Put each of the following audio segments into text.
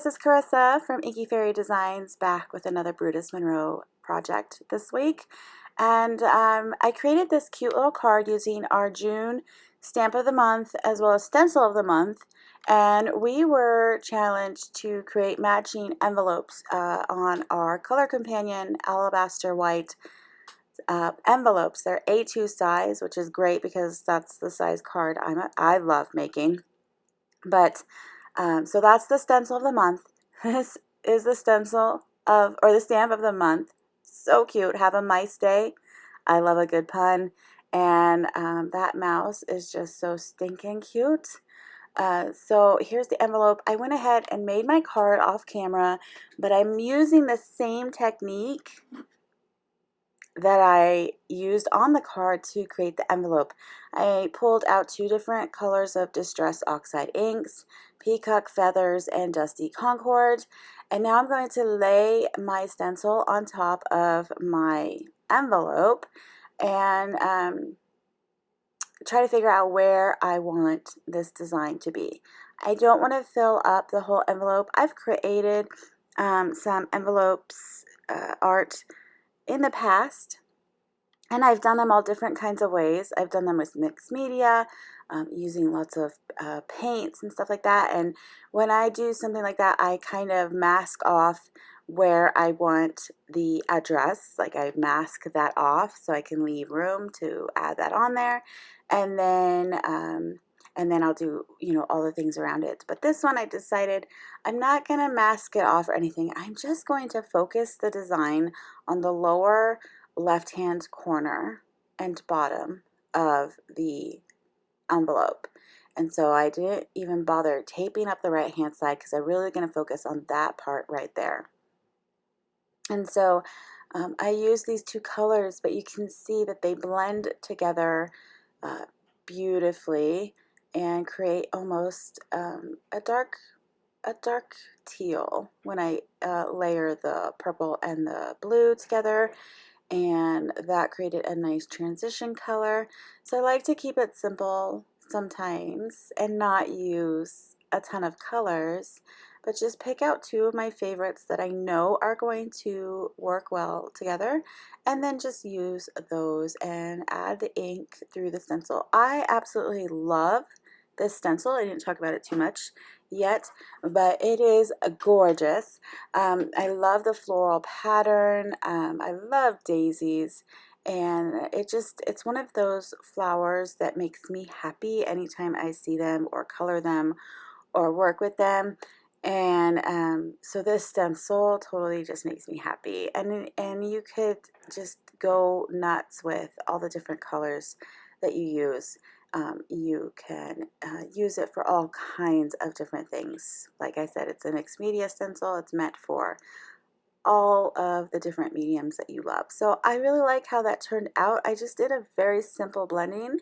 this is Carissa from Inky Fairy Designs, back with another Brutus Monroe project this week. And I created this cute little card using our June stamp of the month as well as stencil of the month. And we were challenged to create matching envelopes on our color companion alabaster white envelopes. They're A2 size, which is great because that's the size card I love making. But so that's the stencil of the month. This is the stencil of, or the stamp of the month. So cute. Have a mice day. I love a good pun. And that mouse is just so stinking cute. So here's the envelope. I went ahead and made my card off camera, but I'm using the same technique that I used on the card to create the envelope. I pulled out 2 different colors of Distress Oxide inks, Peacock Feathers, and Dusty Concord. And now I'm going to lay my stencil on top of my envelope and try to figure out where I want this design to be. I don't want to fill up the whole envelope. I've created some envelopes art in the past, and I've done them all different kinds of ways. I've done them with mixed media, using lots of paints and stuff like that. And when I do something like that, I kind of mask off where I want the address. Like I mask that off so I can leave room to add that on there. And then I'll do, all the things around it. But this one I decided I'm not going to mask it off or anything. I'm just going to focus the design on the lower left-hand corner and bottom of the envelope. And so I didn't even bother taping up the right-hand side because I'm really going to focus on that part right there. And so I use these 2 colors, but you can see that they blend together beautifully and create almost a dark teal when I layer the purple and the blue together, and that created a nice transition color. So I like to keep it simple sometimes and not use a ton of colors, but just pick out 2 of my favorites that I know are going to work well together, and then just use those and add the ink through the stencil. I absolutely love this stencil. I didn't talk about it too much yet, but it is gorgeous. I love the floral pattern. I love daisies, and it's one of those flowers that makes me happy anytime I see them or color them or work with them. And so this stencil totally just makes me happy, and you could just go nuts with all the different colors that you use. You can use it for all kinds of different things. Like I said, it's a mixed media stencil. It's meant for all of the different mediums that you love. So I really like how that turned out. I just did a very simple blending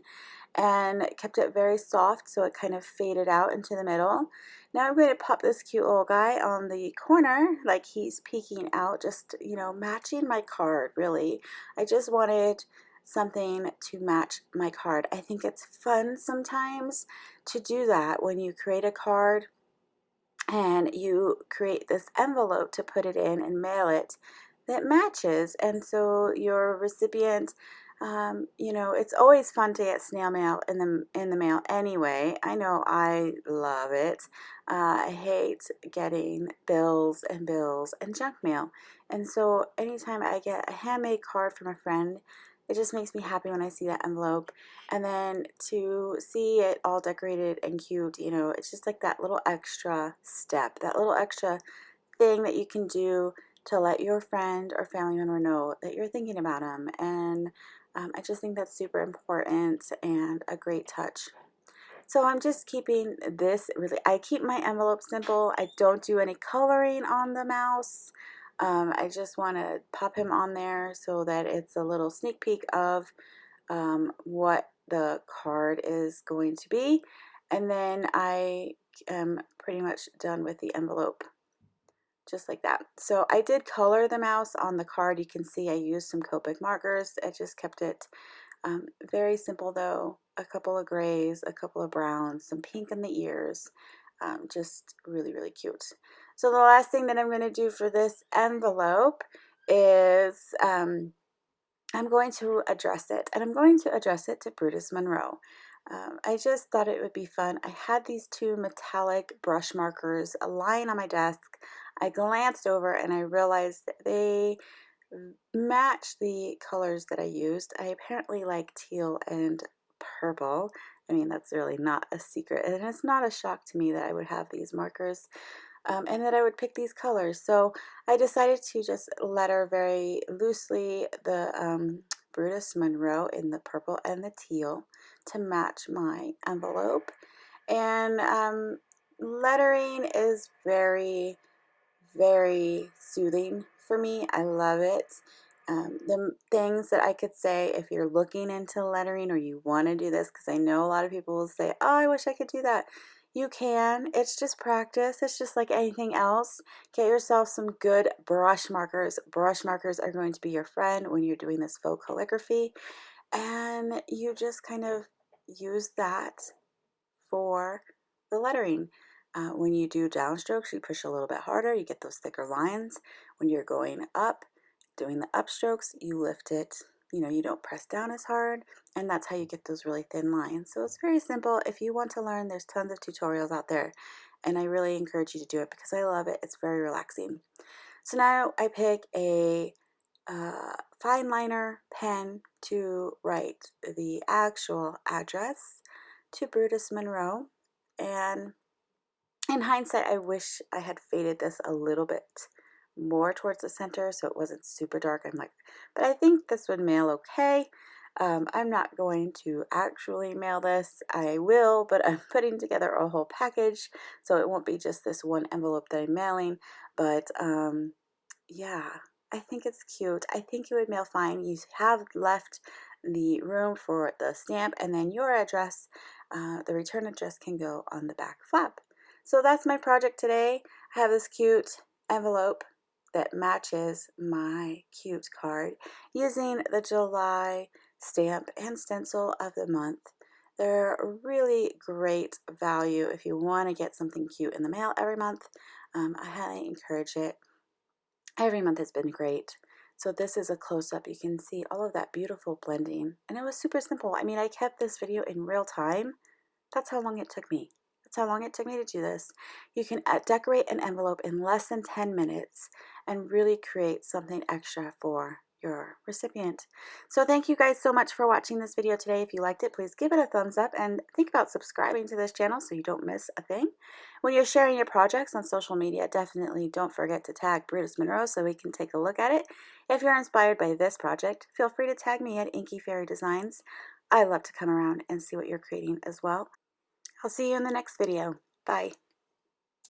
and kept it very soft so it kind of faded out into the middle. Now I'm going to pop this cute little guy on the corner like he's peeking out, just, matching my card, really. I just wanted something to match my card. I think it's fun sometimes to do that when you create a card and you create this envelope to put it in and mail it that matches, and so your recipient, it's always fun to get snail mail in the mail anyway. I know I love it. I hate getting bills and junk mail, and so anytime I get a handmade card from a friend, it just makes me happy when I see that envelope. And then to see it all decorated and cute, it's just like that little extra step, that little extra thing that you can do to let your friend or family member know that you're thinking about them. And I just think that's super important and a great touch. So I'm just keeping this I keep my envelope simple. I don't do any coloring on the mouse. I just want to pop him on there so that it's a little sneak peek of what the card is going to be. And then I am pretty much done with the envelope, just like that. So I did color the mouse on the card. You can see I used some Copic markers. I just kept it very simple though. A couple of grays, a couple of browns, some pink in the ears. Just really, really cute. So the last thing that I'm going to do for this envelope is I'm going to address it, and I'm going to address it to Brutus Monroe. I just thought it would be fun. I had these two metallic brush markers lying on my desk. I glanced over and I realized that they match the colors that I used. I apparently like teal and purple. I mean, that's really not a secret, and it's not a shock to me that I would have these markers and that I would pick these colors. So I decided to just letter very loosely the Brutus Monroe in the purple and the teal to match my envelope. And lettering is very, very soothing for me. I love it. The things that I could say if you're looking into lettering or you want to do this, because I know a lot of people will say, oh, I wish I could do that. You can. It's just practice. It's just like anything else. Get yourself some good brush markers. Brush markers are going to be your friend when you're doing this faux calligraphy. And you just kind of use that for the lettering. When you do downstrokes, you push a little bit harder, you get those thicker lines. When you're going up, doing the upstrokes, you lift it, you don't press down as hard, and that's how you get those really thin lines. So it's very simple. If you want to learn, there's tons of tutorials out there, and I really encourage you to do it because I love it. It's very relaxing. So now I pick a fine liner pen to write the actual address to Brutus Monroe. And in hindsight, I wish I had faded this a little bit more towards the center so it wasn't super dark. But I think this would mail okay. I'm not going to actually mail this. I will, but I'm putting together a whole package, so it won't be just this one envelope that I'm mailing. But yeah, I think it's cute. I think it would mail fine. You have left the room for the stamp, and then your address, the return address, can go on the back flap. So that's my project today. I have this cute envelope that matches my cute card using the July stamp and stencil of the month. They're really great value if you want to get something cute in the mail every month. I highly encourage it. Every month has been great. So this is a close-up. You can see all of that beautiful blending. And it was super simple. I mean, I kept this video in real time. That's how long it took me. That's how long it took me to do this. You can decorate an envelope in less than 10 minutes and really create something extra for your recipient. So thank you guys so much for watching this video today. If you liked it, please give it a thumbs up and think about subscribing to this channel so you don't miss a thing. When you're sharing your projects on social media, definitely don't forget to tag Brutus Monroe so we can take a look at it. If you're inspired by this project, feel free to tag me at Inky Fairy Designs. I love to come around and see what you're creating as well. I'll see you in the next video. Bye.